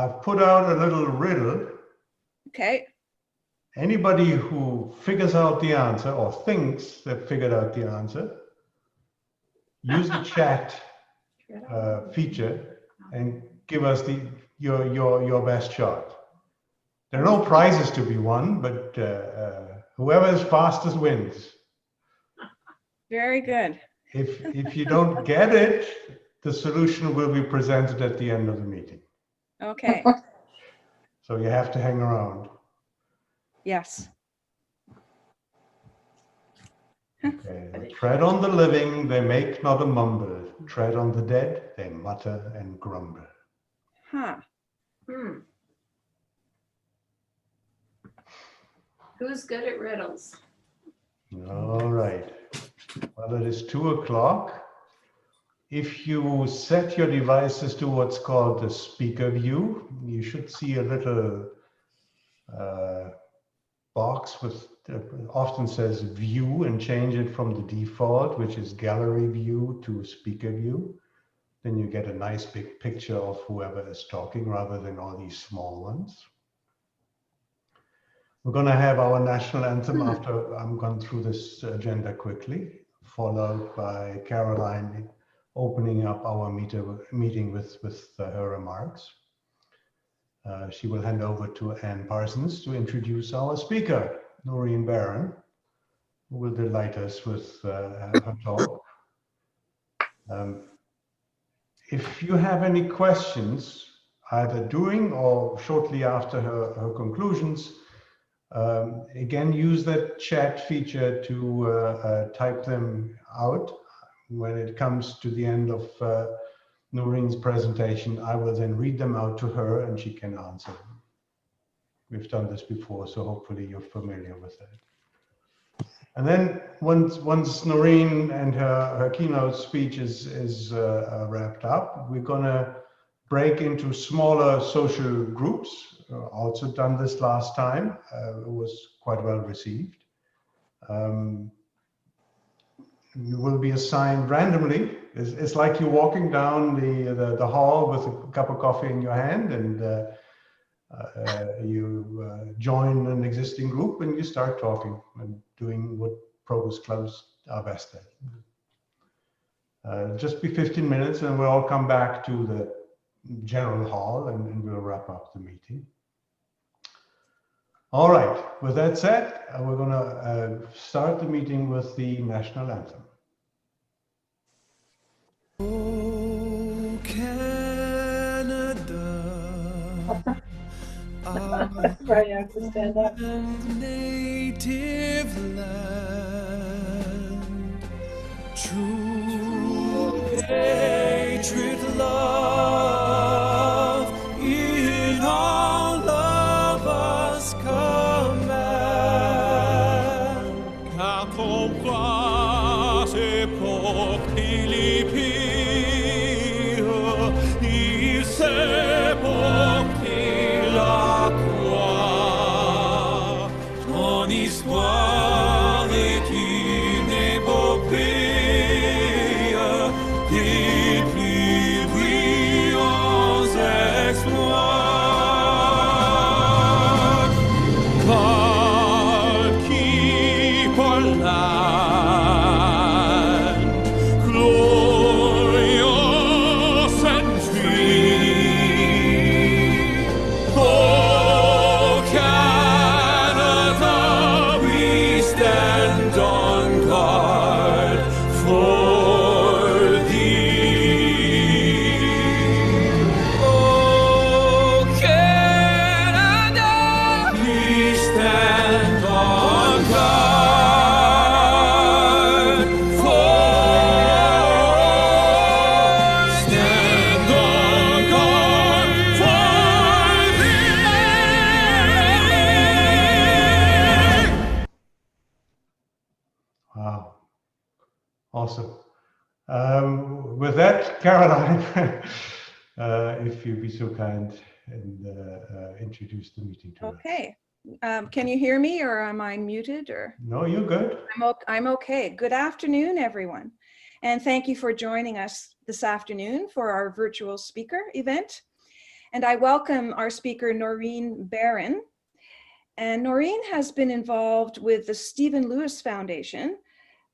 I've put out a little riddle. Okay. Anybody who figures out the answer or thinks they've figured out the answer, use the chat feature and give us your best shot. There are no prizes to be won, but whoever is fastest wins. Very good. If you don't get it, the solution will be presented at the end of the meeting. Okay. So you have to hang around. Yes. Okay. Tread on the living, they make not a mumble. Tread on the dead, they mutter and grumble. Huh. Who's good at riddles? All right. Well, it is 2 o'clock. If you set your devices to what's called the speaker view, you should see a little box with often says view, and change it from the default, which is gallery view, to speaker view. Then you get a nice big picture of whoever is talking rather than all these small ones. We're going to have our national anthem after I'm gone through this agenda quickly, followed by Caroline opening up our meeting with her remarks. She will hand over to Ann Parsons to introduce our speaker, Norine Baron, who will delight us with her talk. If you have any questions, either during or shortly after her conclusions, again, use that chat feature to type them out. When it comes to the end of Norine's presentation, I will then read them out to her and she can answer them. We've done this before, so hopefully you're familiar with that. And then once Norine and her keynote speech is wrapped up, we're going to break into smaller social groups. Also done this last time. It was quite well received. You will be assigned randomly. It's like you're walking down the hall with a cup of coffee in your hand, and you join an existing group and you start talking and doing what Probus clubs are best at. Just be 15 minutes and we'll all come back to the general hall and we'll wrap up the meeting. All right, with that said, we're going to start the meeting with the national anthem. Oh, Canada, our native land, true patriot love in all of us command. Car ton bras s'époque il s'est porté la croix. Ton histoire est une épopée des plus brillants exploits. Par qui par land, glorious and free. Oh, Canada, we stand on guard for thee. Oh, Canada, we stand on guard for stand on guard for thee. Wow, awesome. With that, Caroline, if you'd be so kind and introduce the meeting to us. Okay. Can you hear me, or am I muted? Or No, you're good. I'm okay. Good afternoon, everyone. And thank you for joining us this afternoon for our virtual speaker event. And I welcome our speaker, Norine Baron. And Norine has been involved with the Stephen Lewis Foundation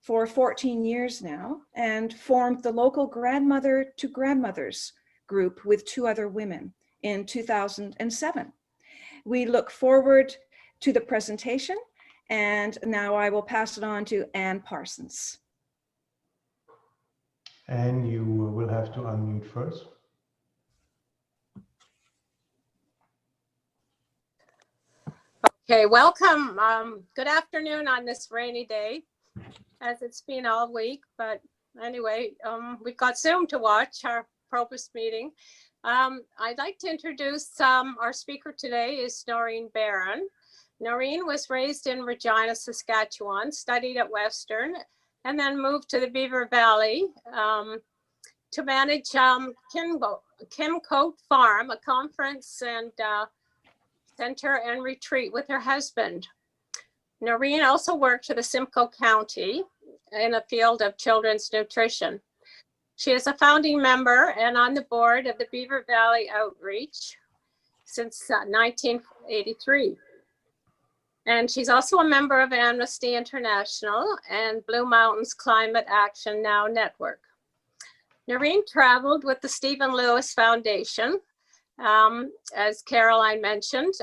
for 14 years now and formed the local Grandmother to Grandmothers group with 2 other women in 2007. We look forward to the presentation, and now I will pass it on to Ann Parsons. And you will have to unmute first. Okay, welcome. Good afternoon on this rainy day, as it's been all week. But anyway, we've got Zoom to watch our Probus meeting. I'd like to introduce our speaker today is Norine Baron. Norine was raised in Regina, Saskatchewan, studied at Western, and then moved to the Beaver Valley to manage Kimcote Farm, a conference and center and retreat with her husband. Norine also worked for the Simcoe County in the field of children's nutrition. She is a founding member and on the board of the Beaver Valley Outreach since 1983. And she's also a member of Amnesty International and Blue Mountains Climate Action Now Network. Norine traveled with the Stephen Lewis Foundation, as Caroline mentioned,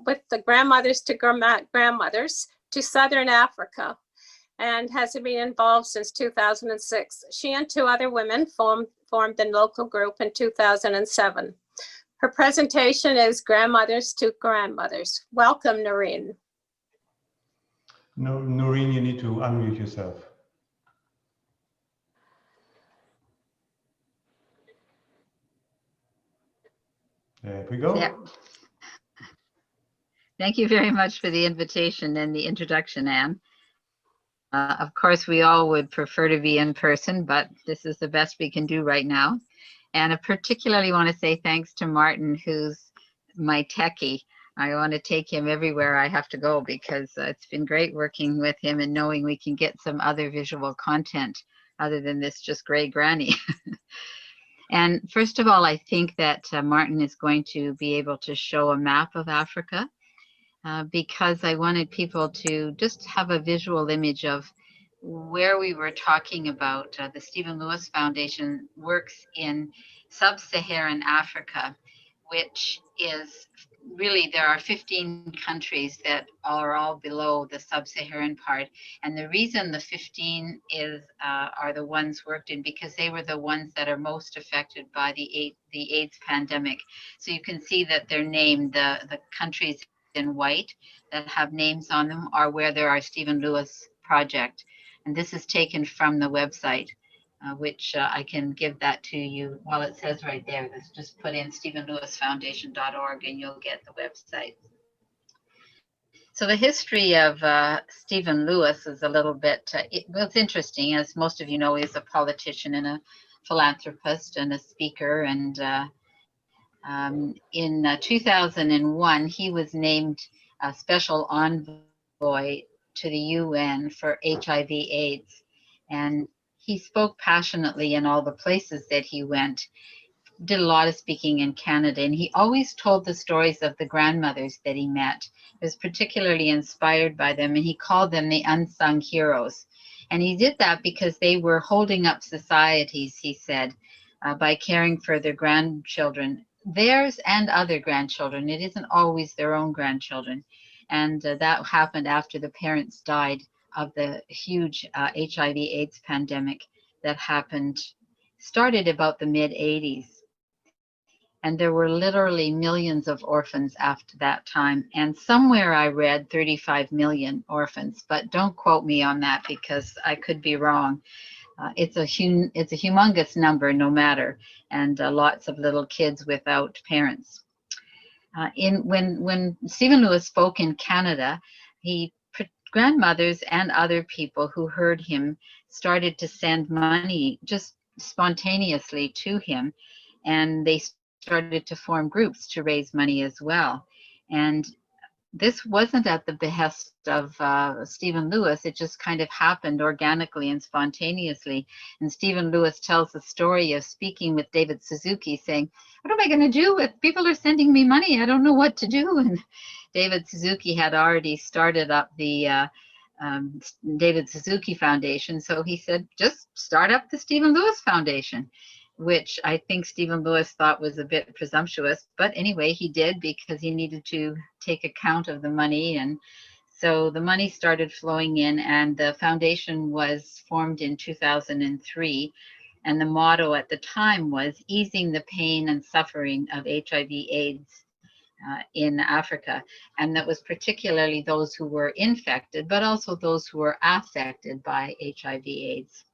with the Grandmothers to Grandmothers to Southern Africa, and has been involved since 2006. She and 2 other women formed the local group in 2007. Her presentation is Grandmothers to Grandmothers. Welcome, Norine. No, Norine, you need to unmute yourself. There we go. Yeah. Thank you very much for the invitation and the introduction, Anne. Of course, we all would prefer to be in person, but this is the best we can do right now. And I particularly want to say thanks to Martin, who's my techie. I want to take him everywhere I have to go because it's been great working with him and knowing we can get some other visual content other than this just gray granny. And first of all, I think that Martin is going to be able to show a map of Africa because I wanted people to just have a visual image of where we were talking about. The Stephen Lewis Foundation works in sub-Saharan Africa, which is really, there are 15 countries that are all below the sub-Saharan part. And the reason the 15 are the ones worked in because they were the ones that are most affected by the AIDS pandemic. So you can see that they're named, the countries in white that have names on them are where there are Stephen Lewis project. And this is taken from the website, which I can give that to you. Well, it says right there, just put in StephenLewisFoundation.org and you'll get the website. So the history of Stephen Lewis is a little bit, well, it's interesting. As most of you know, he's a politician and a philanthropist and a speaker. And in 2001, he was named a special envoy to the UN for HIV/AIDS. And he spoke passionately in all the places that he went, did a lot of speaking in Canada, and he always told the stories of the grandmothers that he met. He was particularly inspired by them, and he called them the unsung heroes. And he did that because they were holding up societies, he said, by caring for their grandchildren, theirs and other grandchildren. It isn't always their own grandchildren. And that happened after the parents died of the huge HIV/AIDS pandemic that started about the mid-80s. And there were literally millions of orphans after that time. And somewhere I read 35 million orphans, but don't quote me on that because I could be wrong. It's a humongous number no matter, and lots of little kids without parents. When Stephen Lewis spoke in Canada, grandmothers and other people who heard him started to send money just spontaneously to him, and they started to form groups to raise money as well. And this wasn't at the behest of Stephen Lewis. It just kind of happened organically and spontaneously. And Stephen Lewis tells the story of speaking with David Suzuki, saying, "What am I going to do if people are sending me money? I don't know what to do." And David Suzuki had already started up the David Suzuki Foundation. So he said, just start up the Stephen Lewis Foundation, which I think Stephen Lewis thought was a bit presumptuous. But anyway, he did, because he needed to take account of the money. And so the money started flowing in, and the foundation was formed in 2003. And the motto at the time was easing the pain and suffering of HIV/AIDS in Africa. And that was particularly those who were infected, but also those who were affected by HIV/AIDS.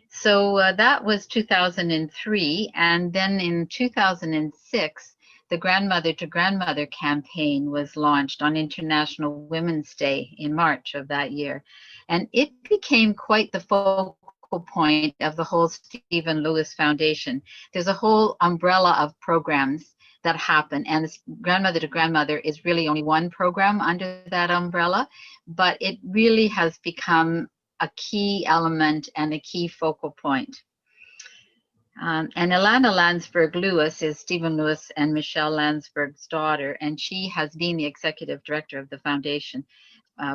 So that was 2003. And then in 2006, the Grandmother to Grandmother campaign was launched on International Women's Day in March of that year. And it became quite the focal point of the whole Stephen Lewis Foundation. There's a whole umbrella of programs that happen, and this Grandmother to Grandmother is really only one program under that umbrella, but it really has become a key element and a key focal point. And Ilana Landsberg Lewis is Stephen Lewis and Michelle Landsberg's daughter, and she has been the executive director of the foundation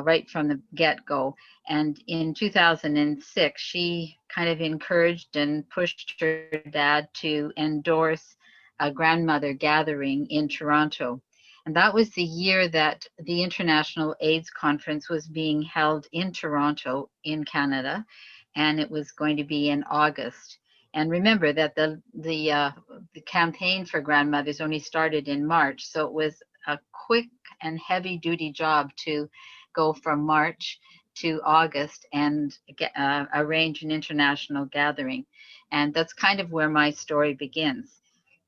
right from the get-go. And in 2006, she kind of encouraged and pushed her dad to endorse a grandmother gathering in Toronto. And that was the year that the International AIDS Conference was being held in Toronto in Canada, and it was going to be in August. And remember that the campaign for grandmothers only started in March, so it was a quick and heavy duty job to go from March to August and arrange an international gathering. And that's kind of where my story begins,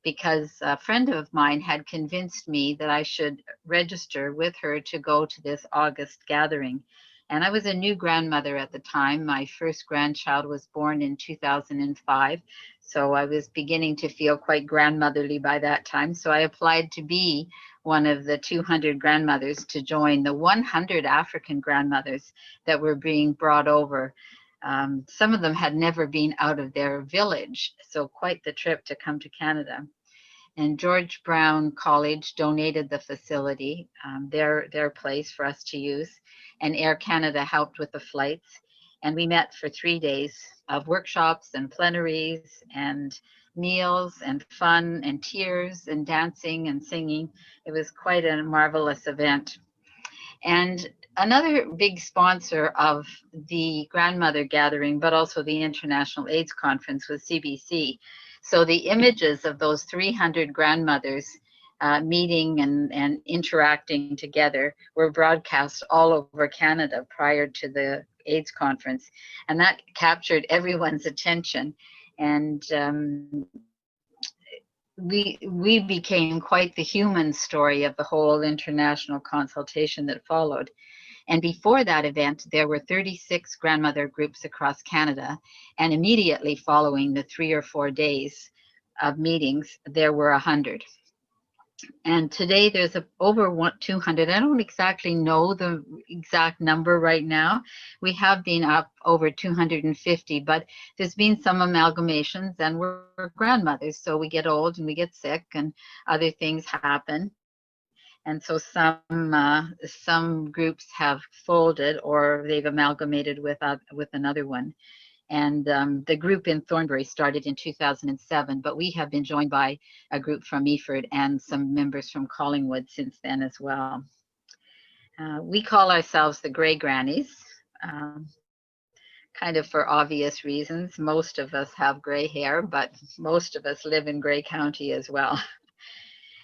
because a friend of mine had convinced me that I should register with her to go to this August gathering. And I was a new grandmother at the time. My first grandchild was born in 2005. So I was beginning to feel quite grandmotherly by that time. So I applied to be one of the 200 grandmothers to join the 100 African grandmothers that were being brought over. Some of them had never been out of their village, so quite the trip to come to Canada. And George Brown College donated the facility, their place for us to use, and Air Canada helped with the flights. And we met for 3 days of workshops and plenaries and meals and fun and tears and dancing and singing. It was quite a marvelous event. And another big sponsor of the grandmother gathering, but also the International AIDS Conference, was CBC. So the images of those 300 grandmothers meeting and interacting together were broadcast all over Canada prior to the AIDS conference. And that captured everyone's attention. And we became quite the human story of the whole international consultation that followed. And before that event, there were 36 grandmother groups across Canada. And immediately following the 3 or 4 days of meetings, there were 100. And today there's over 200. I don't exactly know the exact number right now. We have been up over 250, but there's been some amalgamations, and we're grandmothers. So we get old and we get sick and other things happen. And so some groups have folded or they've amalgamated with another one. And the group in Thornbury started in 2007, but we have been joined by a group from Meaford and some members from Collingwood since then as well. We call ourselves the Grey Grannies, kind of for obvious reasons. Most of us have gray hair, but most of us live in Grey County as well.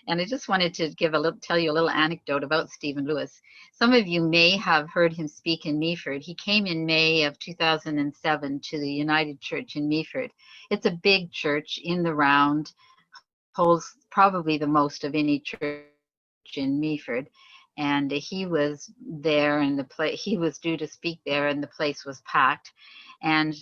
And I just wanted to tell you a little anecdote about Stephen Lewis. Some of you may have heard him speak in Meaford. He came in May of 2007 to the United Church in Meaford. It's a big church in the round, holds probably the most of any church in Meaford. and he was there, and he was due to speak there, and the place was packed. And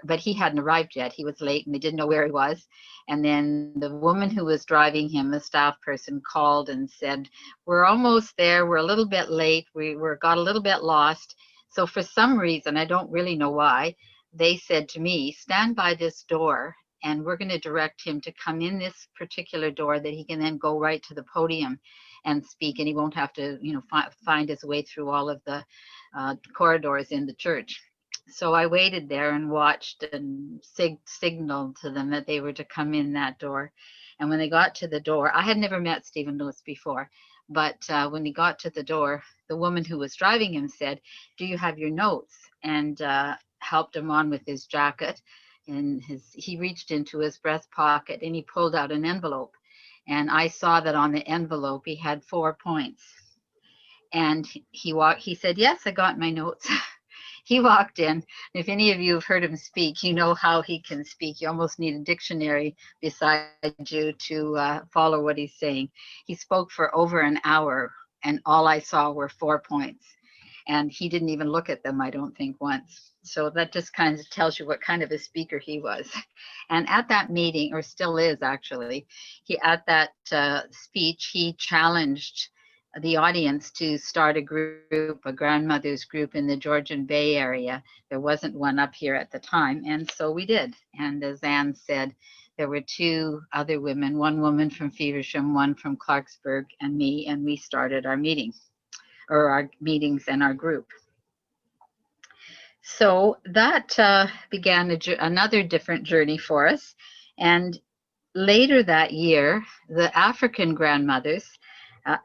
but he hadn't arrived yet. He was late, and they didn't know where he was. And then the woman who was driving him, a staff person, called and said, "We're almost there. We're a little bit late. We got a little bit lost." So for some reason, I don't really know why, they said to me, "Stand by this door, and we're going to direct him to come in this particular door that he can then go right to the podium and speak, and he won't have to, find his way through all of the corridors in the church." So I waited there and watched and signaled to them that they were to come in that door. And when they got to the door, I had never met Stephen Lewis before, but when he got to the door, the woman who was driving him said, "Do you have your notes?" And helped him on with his jacket. And he reached into his breast pocket and he pulled out an envelope. And I saw that on the envelope he had 4 points. And he said, "Yes, I got my notes." He walked in. If any of you have heard him speak, you know how he can speak. You almost need a dictionary beside you to follow what he's saying. He spoke for over an hour, and all I saw were 4 points. And he didn't even look at them, I don't think, once. So that just kind of tells you what kind of a speaker he was. And at that meeting, or still is actually, at that speech, he challenged the audience to start a group, a grandmothers group in the Georgian Bay area. There wasn't one up here at the time, and so we did. And as Anne said, there were 2 other women, one woman from Feversham, one from Clarksburg, and me, and we started our meeting, or our meetings and our group. So that began another different journey for us. And later that year, the African grandmothers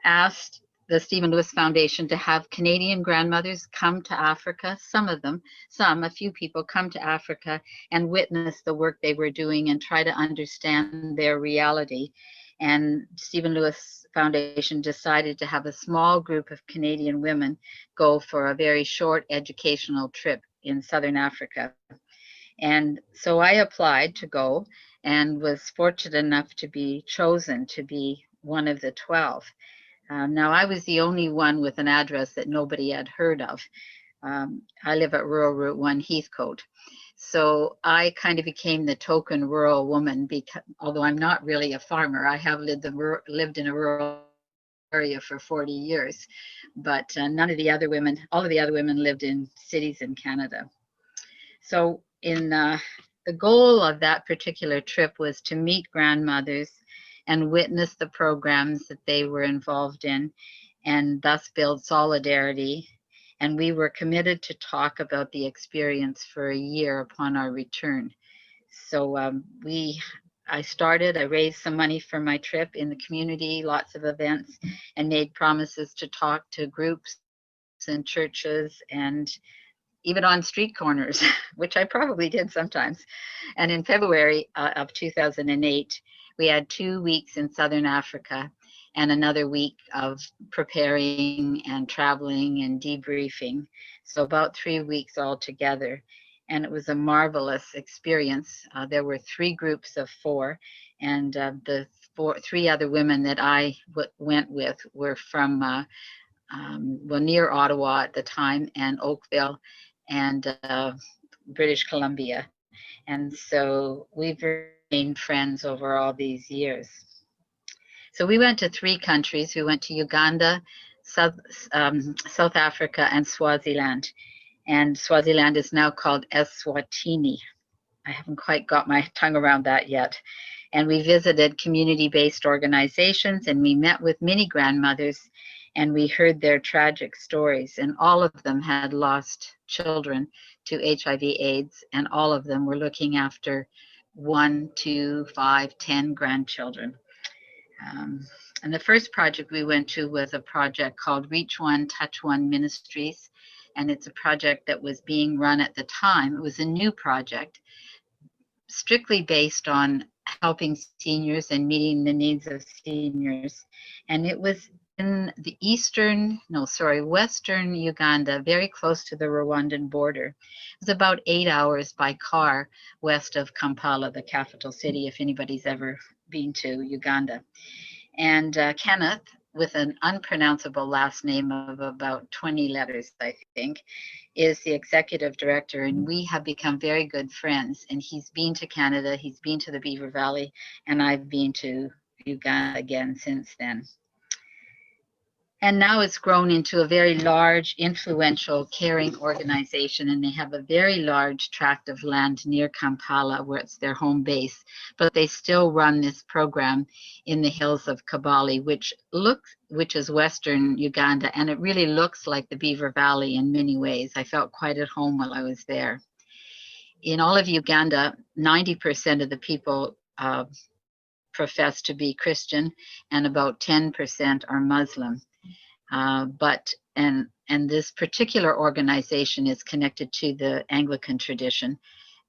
asked the Stephen Lewis Foundation to have Canadian grandmothers come to Africa, a few people come to Africa and witness the work they were doing and try to understand their reality. And Stephen Lewis Foundation decided to have a small group of Canadian women go for a very short educational trip in Southern Africa. And so I applied to go and was fortunate enough to be chosen to be one of the 12. Now, I was the only one with an address that nobody had heard of. I live at Rural Route 1 Heathcote. So I kind of became the token rural woman, because although I'm not really a farmer, I have lived in a rural area for 40 years. But all of the other women lived in cities in Canada. So the goal of that particular trip was to meet grandmothers and witness the programs that they were involved in, and thus build solidarity. And we were committed to talk about the experience for a year upon our return. So I raised some money for my trip in the community, lots of events, and made promises to talk to groups and churches and even on street corners, which I probably did sometimes. And in February of 2008, we had 2 weeks in Southern Africa and another week of preparing and traveling and debriefing. So about 3 weeks altogether. And it was a marvelous experience. There were 3 groups of 4, and the 3 other women that I went with were from near Ottawa at the time, and Oakville, and British Columbia. And so we've remained friends over all these years. So we went to 3 countries. We went to Uganda, South Africa, and Swaziland. And Swaziland is now called Eswatini. I haven't quite got my tongue around that yet. And we visited community-based organizations, and we met with many grandmothers, and we heard their tragic stories. And all of them had lost children to HIV/AIDS, and all of them were looking after 1, 2, 5, 10 grandchildren. And the first project we went to was a project called Reach One, Touch One Ministries. And it's a project that was being run at the time. It was a new project, strictly based on helping seniors and meeting the needs of seniors. And it was in the western Uganda, very close to the Rwandan border. It was about 8 hours by car west of Kampala, the capital city, if anybody's ever been to Uganda. And Kenneth with an unpronounceable last name of about 20 letters, I think, is the executive director, and we have become very good friends. And he's been to Canada, he's been to the Beaver Valley, and I've been to Uganda again since then. And now it's grown into a very large, influential, caring organization, and they have a very large tract of land near Kampala, where it's their home base. But they still run this program in the hills of Kabale, which is western Uganda, and it really looks like the Beaver Valley in many ways. I felt quite at home while I was there. In all of Uganda, 90% of the people profess to be Christian, and about 10% are Muslim. And this particular organization is connected to the Anglican tradition,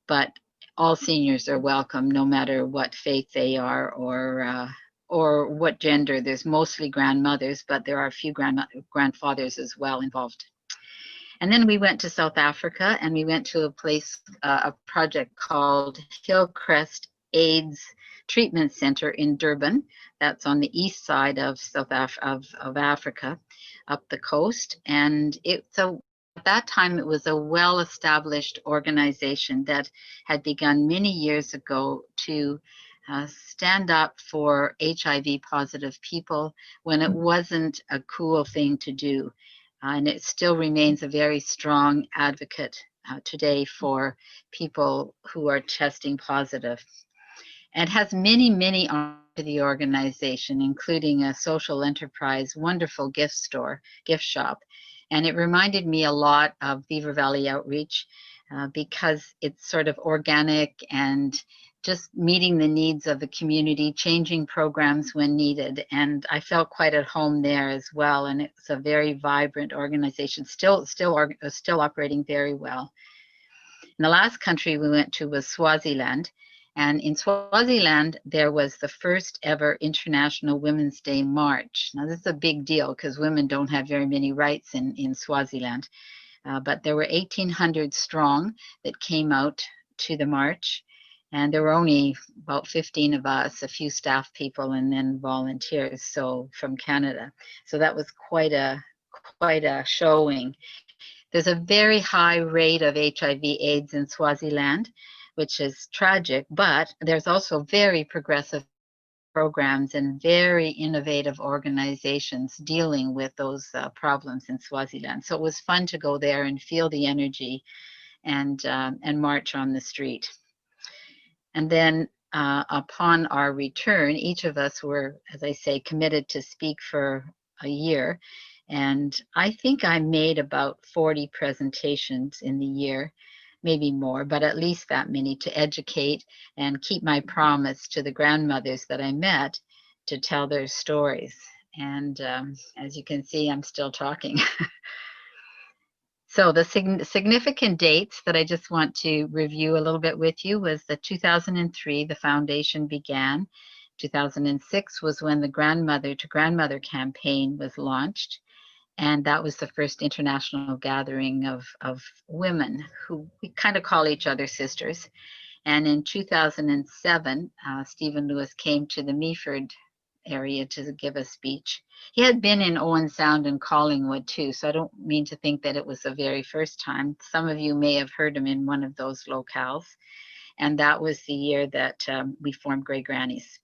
but all seniors are welcome, no matter what faith they are or what gender. There's mostly grandmothers, but there are a few grandfathers as well involved. And then we went to South Africa, and we went to a project called Hillcrest AIDS Treatment Center in Durban. That's on the east side of Africa, up the coast. And at that time, it was a well-established organization that had begun many years ago to stand up for HIV positive people when it wasn't a cool thing to do. And it still remains a very strong advocate today for people who are testing positive. And has many, many to the organization, including a social enterprise, wonderful gift shop. And it reminded me a lot of Beaver Valley Outreach because it's sort of organic and just meeting the needs of the community, changing programs when needed. And I felt quite at home there as well. And it's a very vibrant organization, still operating very well. And the last country we went to was Swaziland. And in Swaziland, there was the first ever International Women's Day March. Now, this is a big deal because women don't have very many rights in Swaziland. But there were 1,800 strong that came out to the march. And there were only about 15 of us, a few staff people, and then volunteers, so from Canada. So that was quite a showing. There's a very high rate of HIV/AIDS in Swaziland, which is tragic, but there's also very progressive programs and very innovative organizations dealing with those problems in Swaziland. So it was fun to go there and feel the energy and march on the street. And then upon our return, each of us were, as I say, committed to speak for a year. And I think I made about 40 presentations in the year, maybe more, but at least that many, to educate and keep my promise to the grandmothers that I met to tell their stories. And as you can see, I'm still talking. So the significant dates that I just want to review a little bit with you was that 2003, the foundation began. 2006 was when the Grandmother to Grandmother campaign was launched. And that was the first international gathering of women who we kind of call each other sisters. And in 2007, Stephen Lewis came to the Meaford area to give a speech. He had been in Owen Sound and Collingwood too, so I don't mean to think that it was the very first time. Some of you may have heard him in one of those locales. And that was the year that we formed Grey Grannies.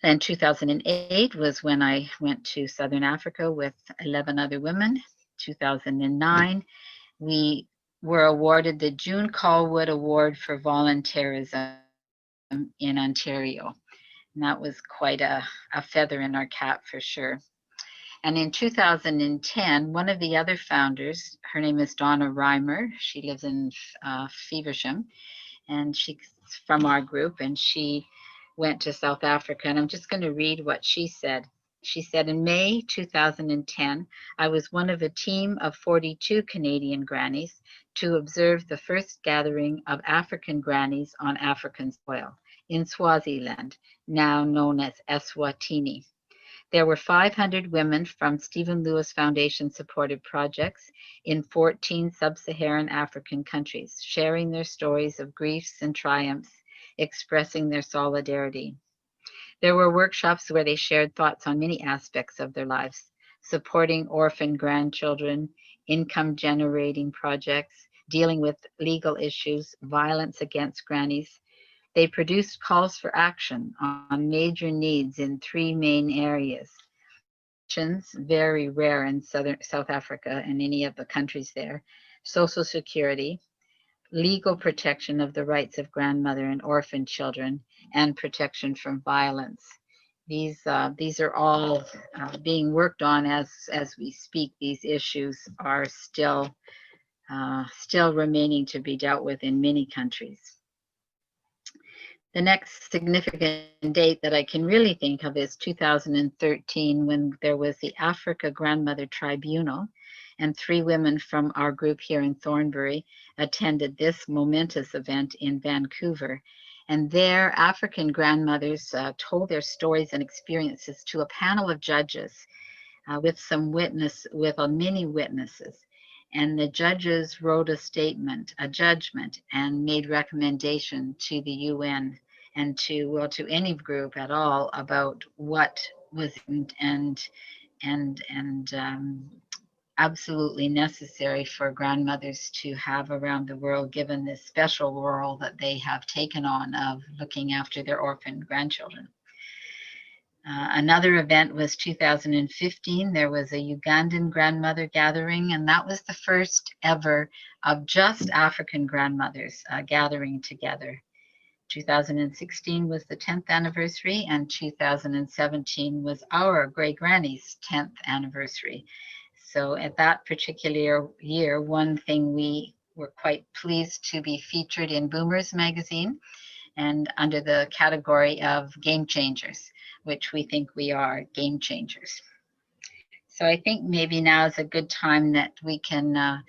Then 2008 was when I went to Southern Africa with 11 other women. 2009, we were awarded the June Callwood Award for Volunteerism in Ontario. And that was quite a feather in our cap for sure. And in 2010, one of the other founders, her name is Donna Reimer. She lives in Feversham, and she's from our group, and she went to South Africa, and I'm just going to read what she said. She said, in May 2010, I was one of a team of 42 Canadian grannies to observe the first gathering of African grannies on African soil in Swaziland, now known as Eswatini. There were 500 women from Stephen Lewis Foundation supported projects in 14 sub-Saharan African countries, sharing their stories of griefs and triumphs, expressing their solidarity. There were workshops where they shared thoughts on many aspects of their lives, supporting orphan grandchildren, income generating projects, dealing with legal issues, violence against grannies. They produced calls for action on major needs in 3 main areas. Very rare in South Africa and any of the countries there. Social security, legal protection of the rights of grandmother and orphan children, and protection from violence. These are all being worked on as we speak. These issues are still remaining to be dealt with in many countries. The next significant date that I can really think of is 2013, when there was the Africa Grandmother Tribunal, and 3 women from our group here in Thornbury attended this momentous event in Vancouver. And there, African grandmothers told their stories and experiences to a panel of judges with many witnesses. And the judges wrote a statement, a judgment, and made recommendation to the UN and to any group at all about what was absolutely necessary for grandmothers to have around the world, given this special role that they have taken on of looking after their orphan grandchildren. Another event was 2015. There was a Ugandan grandmother gathering, and that was the first ever of just African grandmothers gathering together. 2016 was the 10th anniversary, and 2017 was our great granny's 10th anniversary. So at that particular year, one thing we were quite pleased to be featured in Boomers magazine, and under the category of game changers, which we think we are game changers. So I think maybe now is a good time that we can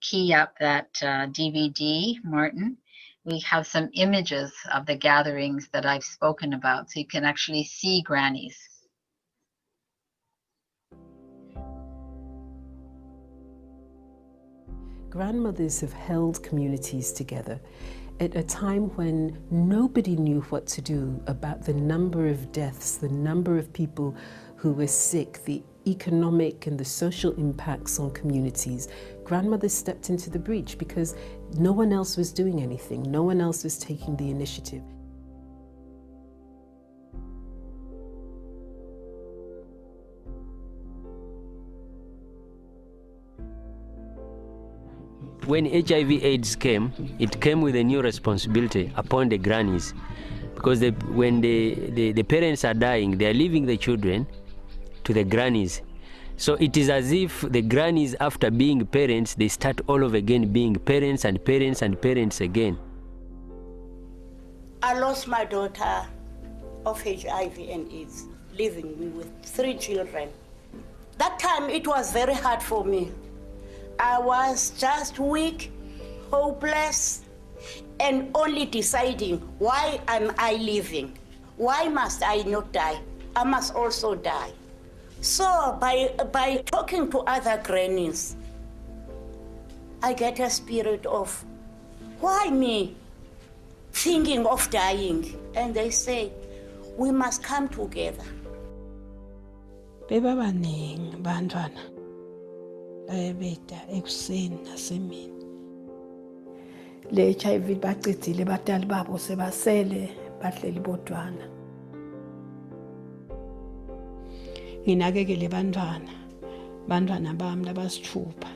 key up that DVD, Martin. We have some images of the gatherings that I've spoken about, so you can actually see grannies. Grandmothers have held communities together at a time when nobody knew what to do about the number of deaths, the number of people who were sick, the economic and the social impacts on communities. Grandmothers stepped into the breach because no one else was doing anything. No one else was taking the initiative. When HIV/AIDS came, it came with a new responsibility upon the grannies, because when the parents are dying, they are leaving the children to the grannies. So it is as if the grannies, after being parents, they start all over again being parents and parents and parents again. I lost my daughter of HIV and AIDS, leaving me with 3 children. That time it was very hard for me. I was just weak, hopeless, and only deciding, why am I living? Why must I not die? I must also die. So by talking to other grannies, I get a spirit of, why me thinking of dying? And they say, we must come together. Beba baningi bantwana bayebeda ekuseni nasemini. Le HIV bacedzile badali babo sebasele bahleli bodwana. Nginakekele bantwana bami labasithupha.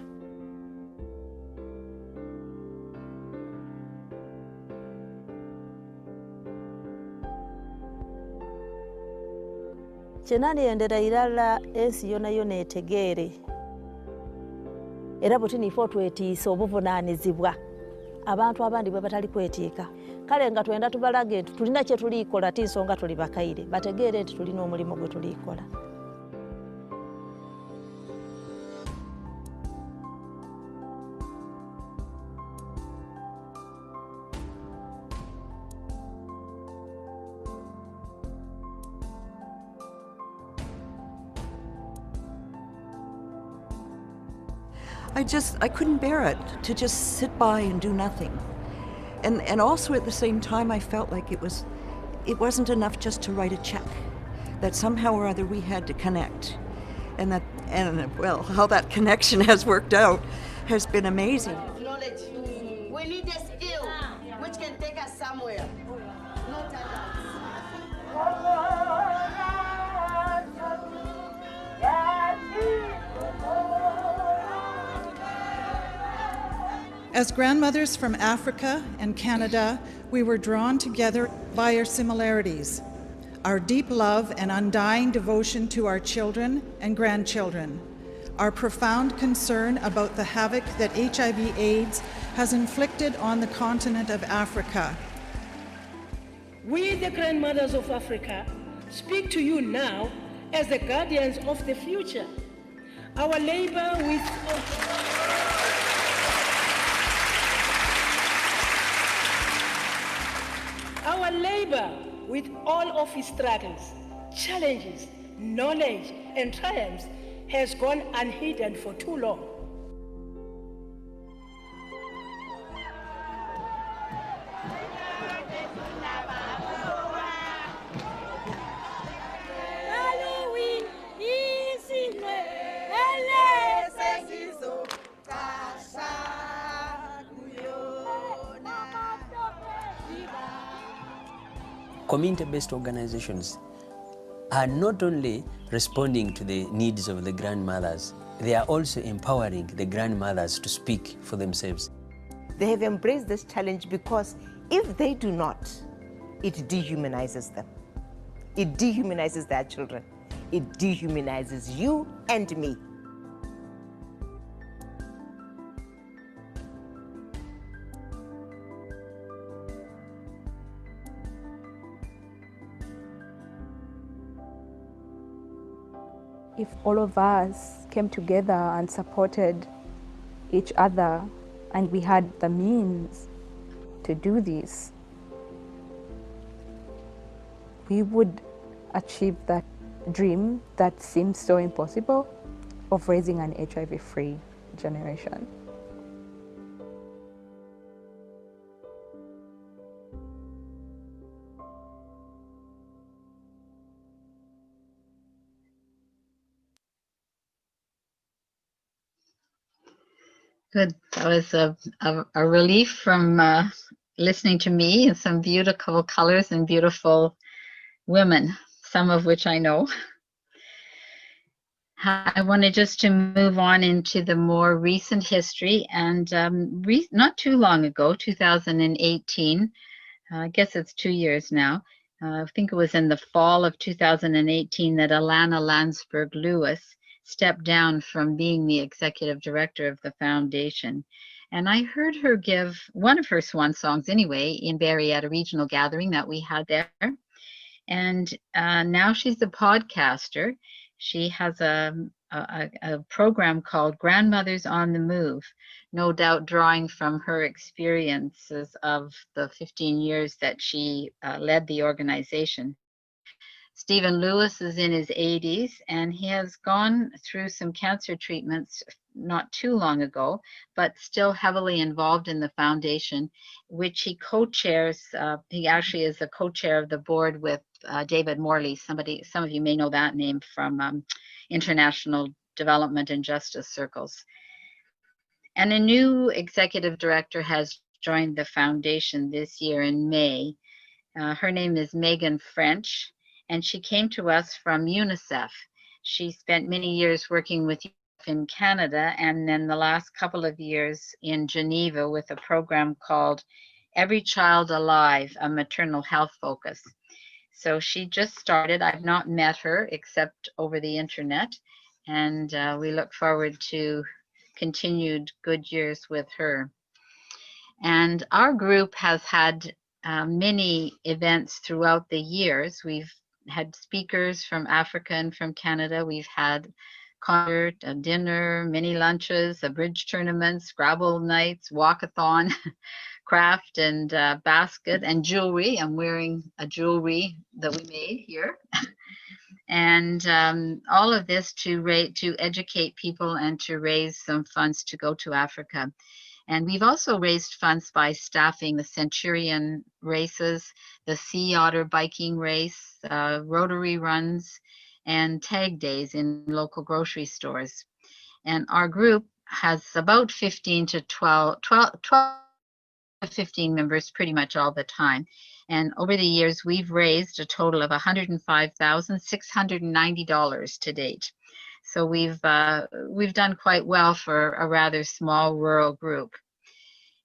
Kyenandiyendera irala ensi yona yona etegeere era bwe tunifa otwetiisa obuvunaanyizibwa abantu abandi bwe batali kwetiika kale nga twenda tubalage nti tulina kye tuliikola ti nsonga tuli bakaire bategeere nti tulina omulimu gwe tuliikola. I couldn't bear it to just sit by and do nothing. And also at the same time, I felt like it was it wasn't enough just to write a check, that somehow or other we had to connect. And well, how that connection has worked out has been amazing. Knowledge. We need a skill which can take us somewhere. Not As grandmothers from Africa and Canada, we were drawn together by our similarities, our deep love and undying devotion to our children and grandchildren, our profound concern about the havoc that HIV/AIDS has inflicted on the continent of Africa. We, the grandmothers of Africa, speak to you now as the guardians of the future. Our labor with all of its struggles, challenges, knowledge, and triumphs has gone unhidden for too long. Community-based organizations are not only responding to the needs of the grandmothers, they are also empowering the grandmothers to speak for themselves. They have embraced this challenge because if they do not, it dehumanizes them. It dehumanizes their children. It dehumanizes you and me. If all of us came together and supported each other and we had the means to do this, we would achieve that dream that seems so impossible of raising an HIV-free generation. Good. That was a relief from listening to me and some beautiful colors and beautiful women, some of which I know. I wanted just to move on into the more recent history, and not too long ago, 2018, I guess it's 2 years now, I think it was in the fall of 2018 that Alana Landsberg-Lewis stepped down from being the executive director of the foundation. And I heard her give one of her swan songs anyway in Barrie at a regional gathering that we had there. And now she's a podcaster. She has a program called Grandmothers on the Move, no doubt drawing from her experiences of the 15 years that she led the organization. Stephen Lewis is in his 80s, and he has gone through some cancer treatments not too long ago, but still heavily involved in the foundation, which he co-chairs. He actually is the co-chair of the board with David Morley. Some of you may know that name from international development and justice circles. And a new executive director has joined the foundation this year in May. Her name is Megan French, and she came to us from UNICEF. She spent many years working with UNICEF in Canada, and then the last couple of years in Geneva with a program called Every Child Alive, a maternal health focus. So she just started. I've not met her except over the internet, and we look forward to continued good years with her. And our group has had many events throughout the years. We've had speakers from Africa and from Canada. We've had concert, a dinner, mini lunches, a bridge tournament, Scrabble nights, walkathon, craft and basket and jewelry. I'm wearing a jewelry that we made here. And all of this to educate people and to raise some funds to go to Africa. And we've also raised funds by staffing the Centurion races, the Sea Otter biking race, Rotary runs, and tag days in local grocery stores. And our group has about 15 to 12 to 15 members pretty much all the time. And over the years, we've raised a total of $105,690 to date. So we've done quite well for a rather small rural group.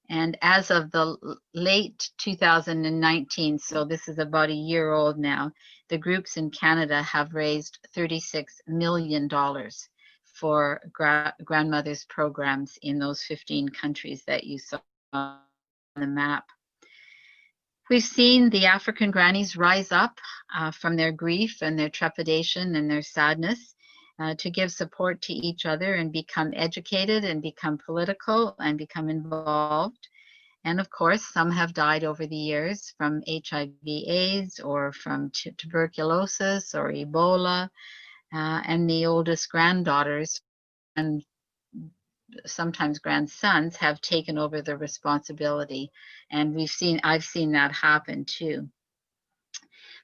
And as of the late 2019, so this is about a year old now, the groups in Canada have raised $36 million for grandmothers programs in those 15 countries that you saw on the map. We've seen the African grannies rise up from their grief and their trepidation and their sadness to give support to each other and become educated and become political and become involved. And of course, some have died over the years from HIV/AIDS or from tuberculosis or Ebola, and the oldest granddaughters and sometimes grandsons have taken over the responsibility. And I've seen that happen too.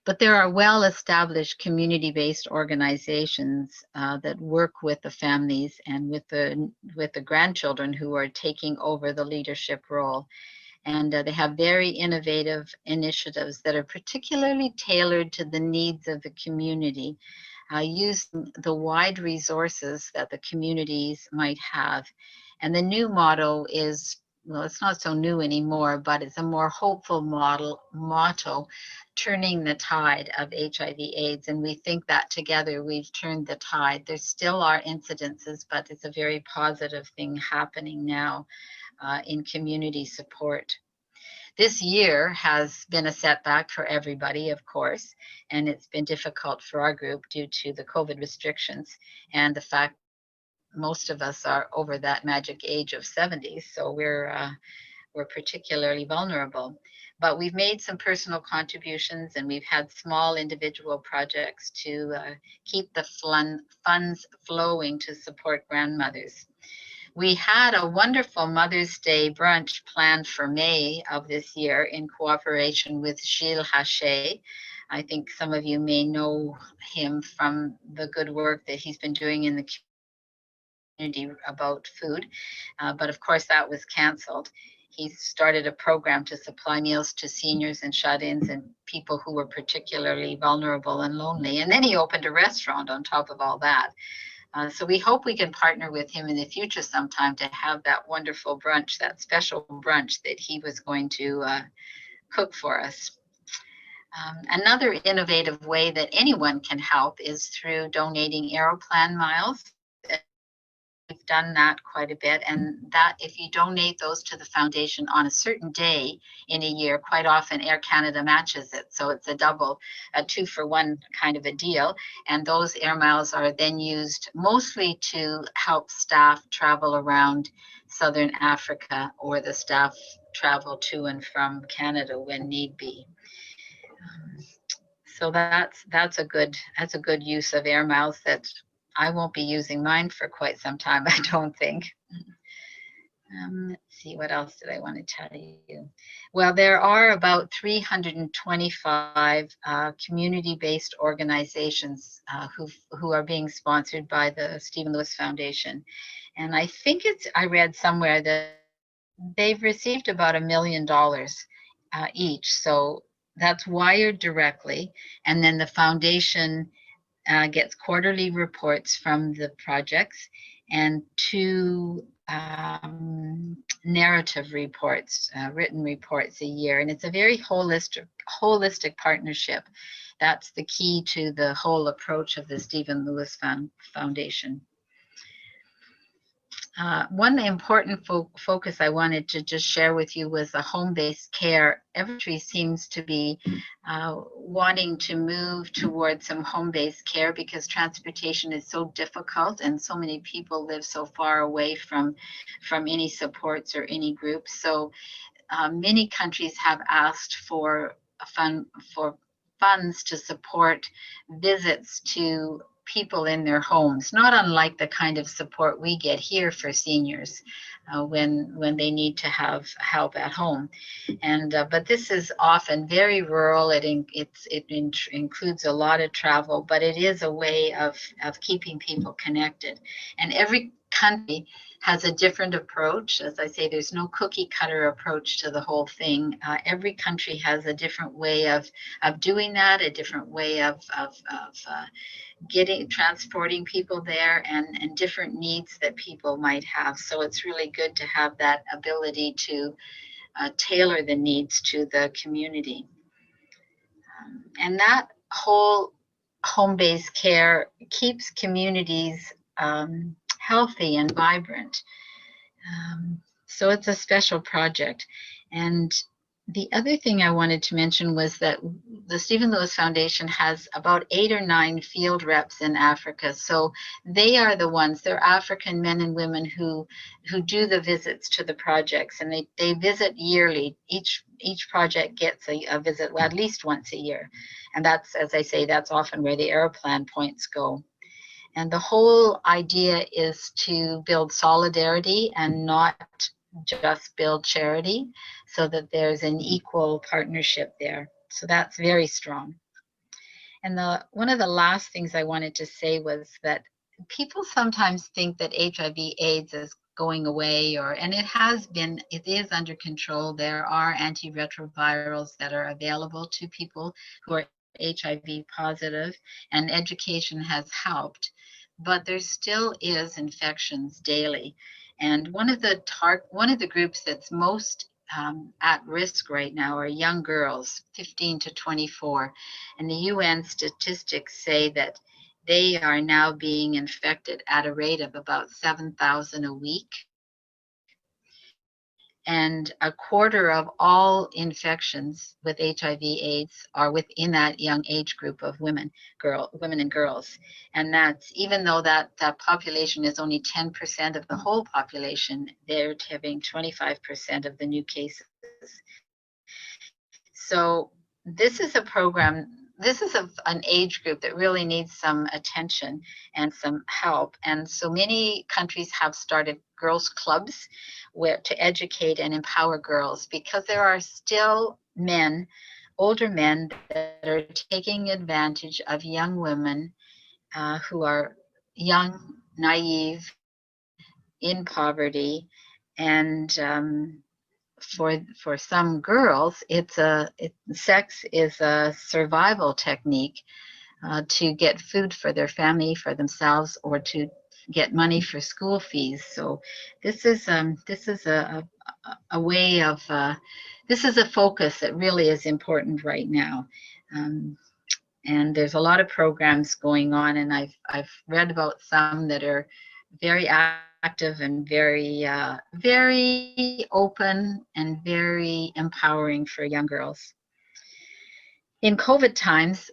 But there are well-established community-based organizations that work with the families and with the grandchildren who are taking over the leadership role. And they have very innovative initiatives that are particularly tailored to the needs of the community, using the wide resources that the communities might have. And the new motto is, well, it's not so new anymore, but it's a more hopeful motto, turning the tide of HIV/AIDS. And we think that together we've turned the tide. There still are incidences, but it's a very positive thing happening now in community support. This year has been a setback for everybody, of course, and it's been difficult for our group due to the COVID restrictions and the fact most of us are over that magic age of 70, so we're particularly vulnerable. But we've made some personal contributions and we've had small individual projects to keep the funds flowing to support grandmothers. We had a wonderful Mother's Day brunch planned for May of this year in cooperation with Gilles Haché. I think some of you may know him from the good work that he's been doing in the community about food, but of course that was canceled. He started a program to supply meals to seniors and shut-ins and people who were particularly vulnerable and lonely. And then he opened a restaurant on top of all that. So we hope we can partner with him in the future sometime to have that wonderful brunch, that special brunch that he was going to cook for us. Another innovative way that anyone can help is through donating Aeroplan miles. We've done that quite a bit, and that if you donate those to the foundation on a certain day in a year, quite often Air Canada matches it. So it's a 2-for-1 kind of a deal. And those air miles are then used mostly to help staff travel around Southern Africa, or the staff travel to and from Canada when need be. So that's a good use of air miles that I won't be using mine for quite some time, I don't think. Let's see, what else did I want to tell you? Well, there are about 325 community-based organizations who are being sponsored by the Stephen Lewis Foundation. And I think I read somewhere that they've received about $1 million each. So that's wired directly. And then the foundation gets quarterly reports from the projects and 2 narrative reports, written reports a year. And it's a very holistic partnership. That's the key to the whole approach of the Stephen Lewis Foundation. One important focus I wanted to just share with you was the home-based care. Every country seems to be wanting to move towards some home-based care because transportation is so difficult and so many people live so far away from any supports or any groups. So many countries have asked for funds to support visits to people in their homes, not unlike the kind of support we get here for seniors when they need to have help at home. And but this is often very rural. It includes a lot of travel, but it is a way of keeping people connected. And every country has a different approach. As I say, there's no cookie cutter approach to the whole thing. Every country has a different way of doing that, a different way of transporting people there, and different needs that people might have. So it's really good to have that ability to tailor the needs to the community. And that whole home-based care keeps communities healthy and vibrant. So it's a special project. And the other thing I wanted to mention was that the Stephen Lewis Foundation has about 8 or 9 field reps in Africa. So they are the ones, they're African men and women who do the visits to the projects, and they visit yearly. Each project gets a visit at least once a year. And that's, as I say, that's often where the Aeroplan points go. And the whole idea is to build solidarity and not just build charity, so that there's an equal partnership there. So that's very strong. And one of the last things I wanted to say was that people sometimes think that HIV/AIDS is going away, and it is under control. There are antiretrovirals that are available to people who are HIV positive, and education has helped, but there still is infections daily. And one of the groups that's most at risk right now are young girls, 15 to 24. And the UN statistics say that they are now being infected at a rate of about 7,000 a week. And a quarter of all infections with HIV/AIDS are within that young age group of women and girls. And that's, even though that population is only 10% of the whole population, they're having 25% of the new cases. So this is a program, this is an age group that really needs some attention and some help. And so many countries have started girls' clubs to educate and empower girls, because there are still men, older men, that are taking advantage of young women who are young, naive, in poverty. And for some girls, sex is a survival technique to get food for their family, for themselves, or to get money for school fees. So this is a way of this is a focus that really is important right now. And there's a lot of programs going on, and I've read about some that are very active and very open and very empowering for young girls. In COVID times,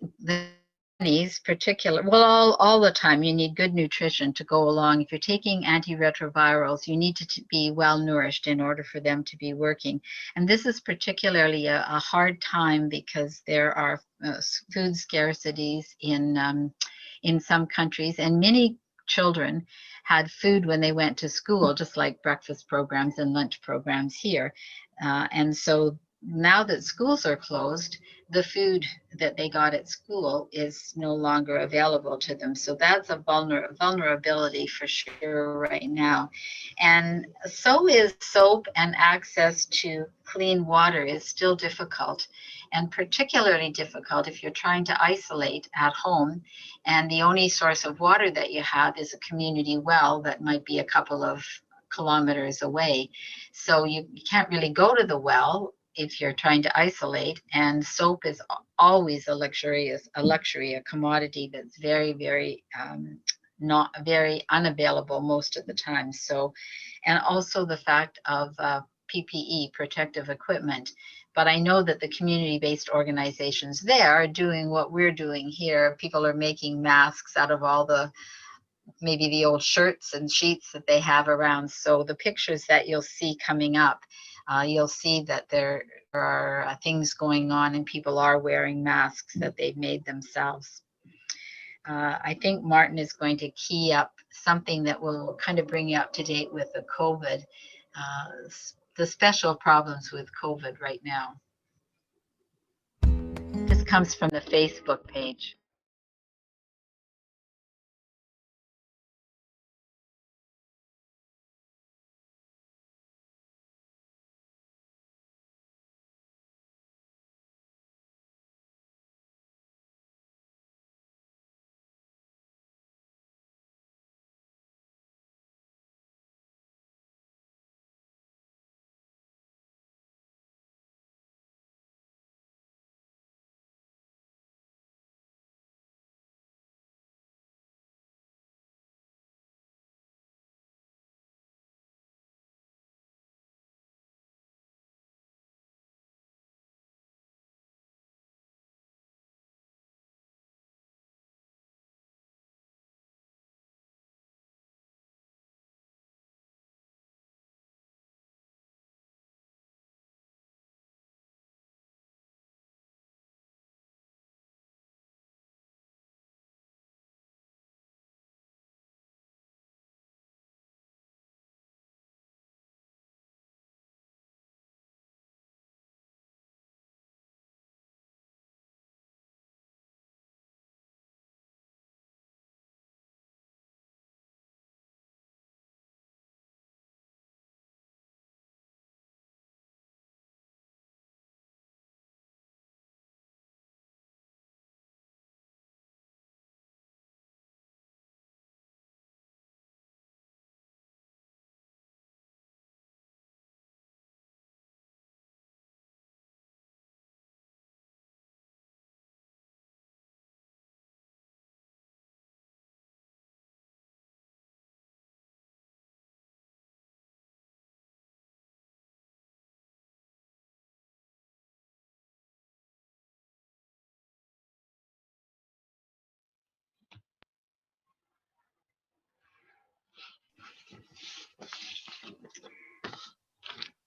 all the time, you need good nutrition to go along. If you're taking antiretrovirals, you need to be well nourished in order for them to be working. And this is particularly a hard time, because there are food scarcities in some countries, and many children had food when they went to school, just like breakfast programs and lunch programs here. And so now that schools are closed, the food that they got at school is no longer available to them. So that's a vulnerability for sure right now. And so is soap, and access to clean water is still difficult, and particularly difficult if you're trying to isolate at home and the only source of water that you have is a community well that might be a couple of kilometers away. So you can't really go to the well if you're trying to isolate, and soap is always a luxury, a commodity that's very, very not very unavailable most of the time. So, and also the fact of PPE, protective equipment. But I know that the community-based organizations there are doing what we're doing here. People are making masks out of all maybe the old shirts and sheets that they have around. So the pictures that you'll see coming up, you'll see that there are things going on, and people are wearing masks that they've made themselves. I think Martin is going to key up something that will kind of bring you up to date with the COVID, the special problems with COVID right now. This comes from the Facebook page.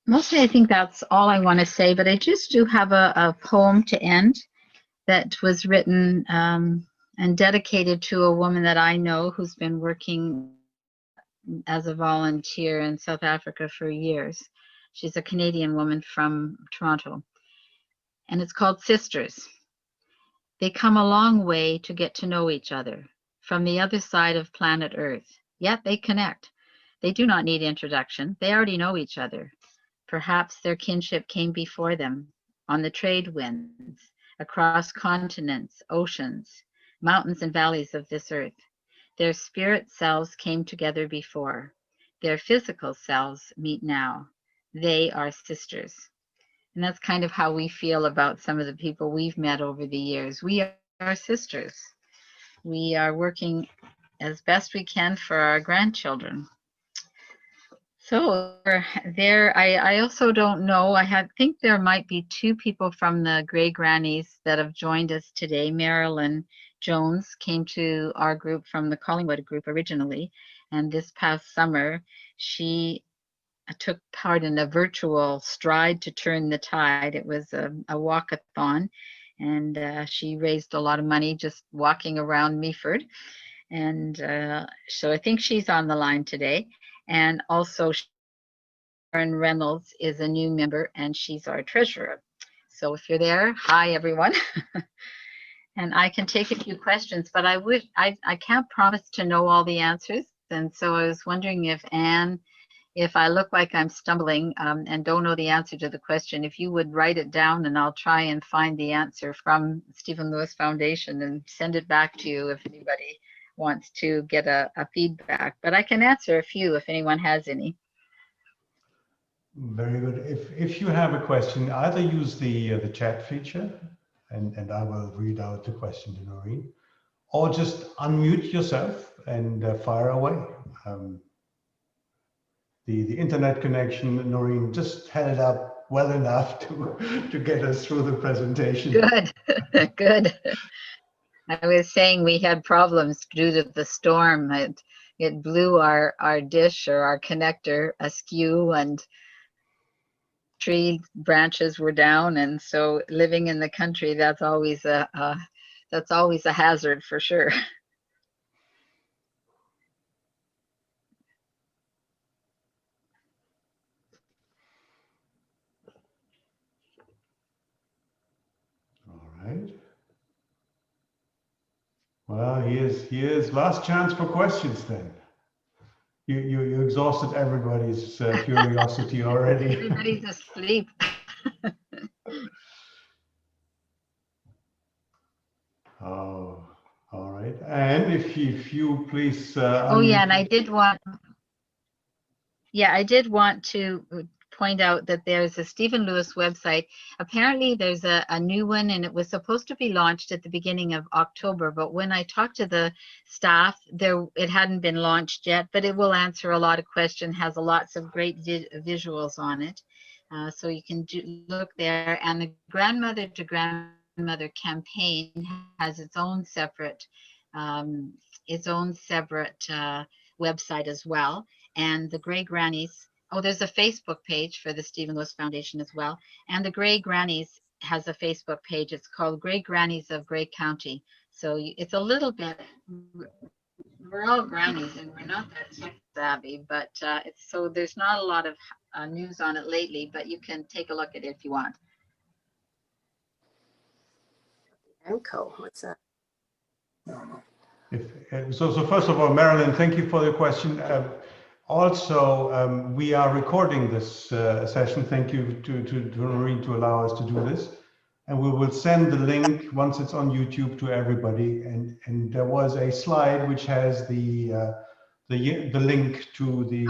Mostly, I think that's all I want to say, but I just do have a poem to end that was written and dedicated to a woman that I know who's been working as a volunteer in South Africa for years. She's a Canadian woman from Toronto, and it's called Sisters. They come a long way to get to know each other from the other side of planet Earth, yet they connect. They do not need introduction. They already know each other. Perhaps their kinship came before them on the trade winds, across continents, oceans, mountains and valleys of this earth. Their spirit selves came together before. Their physical selves meet now. They are sisters. And that's kind of how we feel about some of the people we've met over the years. We are sisters. We are working as best we can for our grandchildren. So there, I also don't know. Think there might be two people from the Grey Grannies that have joined us today. Marilyn Jones came to our group from the Collingwood group originally, and this past summer she took part in a virtual Stride to Turn the Tide. It was a walkathon, and she raised a lot of money just walking around Meaford. And so I think she's on the line today. And also Sharon Reynolds is a new member, and she's our treasurer. So if you're there, hi everyone. And I can take a few questions, but I can't promise to know all the answers. And so I was wondering if Anne, if I look like I'm stumbling and don't know the answer to the question, if you would write it down, and I'll try and find the answer from Stephen Lewis Foundation and send it back to you if anybody wants to get a feedback. But I can answer a few if anyone has any. Very good. If you have a question, either use the chat feature, and I will read out the question to Norine, or just unmute yourself and fire away. The internet connection, Norine, just held up well enough to get us through the presentation. Good, good. I was saying we had problems due to the storm. It blew our dish or our connector askew, and tree branches were down, and so living in the country, that's always a hazard for sure. here's last chance for questions then. You exhausted everybody's curiosity already. Everybody's asleep. Oh, all right. And if you please. Oh yeah, and I did want to point out that there's a Stephen Lewis website. Apparently there's a new one, and it was supposed to be launched at the beginning of October, but when I talked to the staff, it hadn't been launched yet, but it will answer a lot of questions, has lots of great visuals on it. So you can look there, and the Grandmother to Grandmother campaign has its own separate website as well. And the Grey Grannies, there's a Facebook page for the Stephen Lewis Foundation as well. And the Grey Grannies has a Facebook page. It's called Grey Grannies of Grey County. So it's a little bit, we're all grannies and we're not that tech savvy, but so there's not a lot of news on it lately, but you can take a look at it if you want. EMCO, what's that? So first of all, Marilyn, thank you for the question. Also, we are recording this session. Thank you to Norine to allow us to do this. And we will send the link once it's on YouTube to everybody. And there was a slide which has the link to the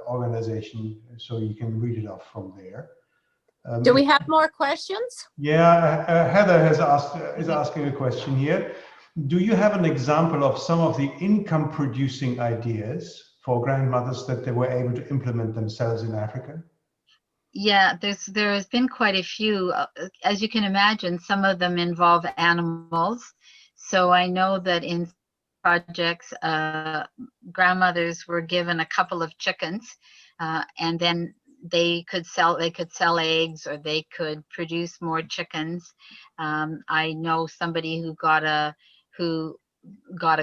organization, so you can read it off from there. Do we have more questions? Yeah, Heather is asking a question here. Do you have an example of some of the income-producing ideas for grandmothers that they were able to implement themselves in Africa? Yeah, there has been quite a few. As you can imagine, some of them involve animals. So I know that in projects, grandmothers were given a couple of chickens, and then they could sell eggs, or they could produce more chickens. I know somebody who got a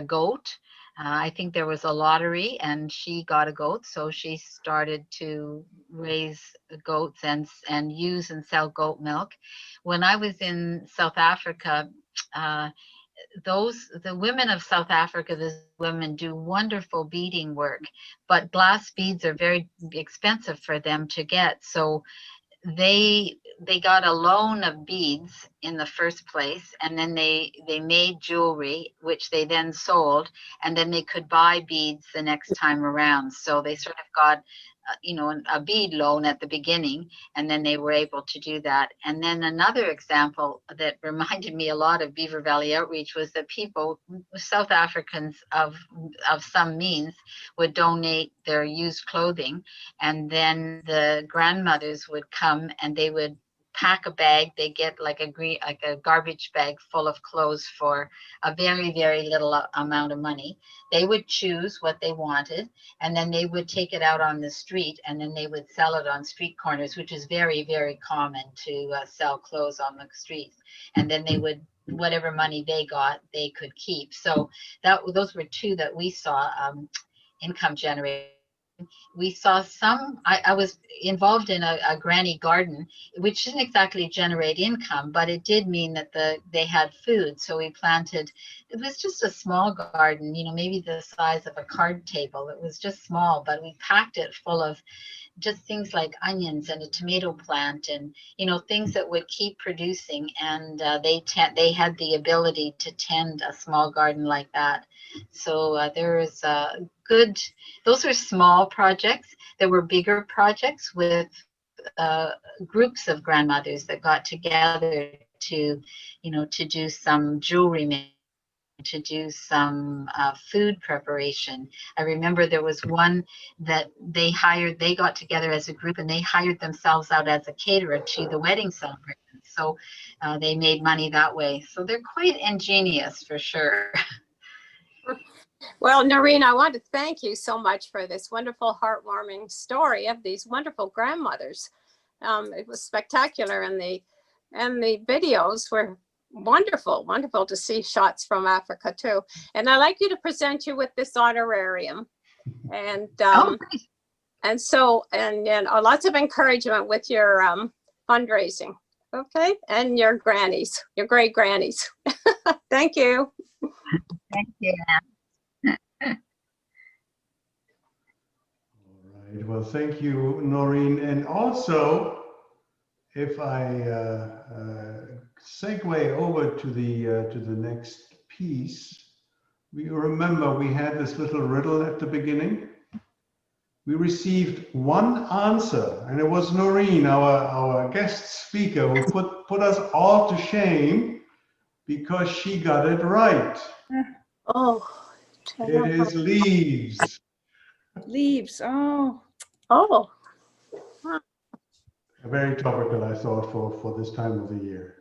goat. I think there was a lottery and she got a goat, so she started to raise goats and use and sell goat milk. When I was in South Africa, the women of South Africa, the women do wonderful beading work, but glass beads are very expensive for them to get. So they got a loan of beads in the first place, and then they made jewelry, which they then sold, and then they could buy beads the next time around. So they sort of got a bead loan at the beginning, and then they were able to do that. And then another example that reminded me a lot of Beaver Valley Outreach was that people, South Africans of some means, would donate their used clothing, and then the grandmothers would come and they would pack a bag. They get like a garbage bag full of clothes for a very, very little amount of money. They would choose what they wanted, and then they would take it out on the street, and then they would sell it on street corners, which is very, very common to sell clothes on the streets. And then they would, whatever money they got, they could keep. So those were two that we saw income generating. We saw some, I was involved in a granny garden, which didn't exactly generate income, but it did mean that they had food. So we planted, it was just a small garden, maybe the size of a card table. It was just small, but we packed it full of just things like onions and a tomato plant and, things that would keep producing. And they had the ability to tend a small garden like that. So there is those are small projects. There were bigger projects with groups of grandmothers that got together to do some jewelry making, to do some food preparation. I remember there was one that they got together as a group and they hired themselves out as a caterer to the wedding celebration. So they made money that way. So they're quite ingenious for sure. Well, Norine, I want to thank you so much for this wonderful, heartwarming story of these wonderful grandmothers. It was spectacular, and the videos were wonderful to see shots from Africa too. And I'd like you to present you with this honorarium, and lots of encouragement with your fundraising. Okay, and your grannies, your great grannies. Thank you. Thank you. Right. Well, thank you, Norine. And also, if I segue over to the next piece, we remember we had this little riddle at the beginning. We received one answer, and it was Norine, our guest speaker, who put us all to shame because she got it right. Oh, It is leaves. Leaves. Oh. Oh. Very topical, I thought, for this time of the year.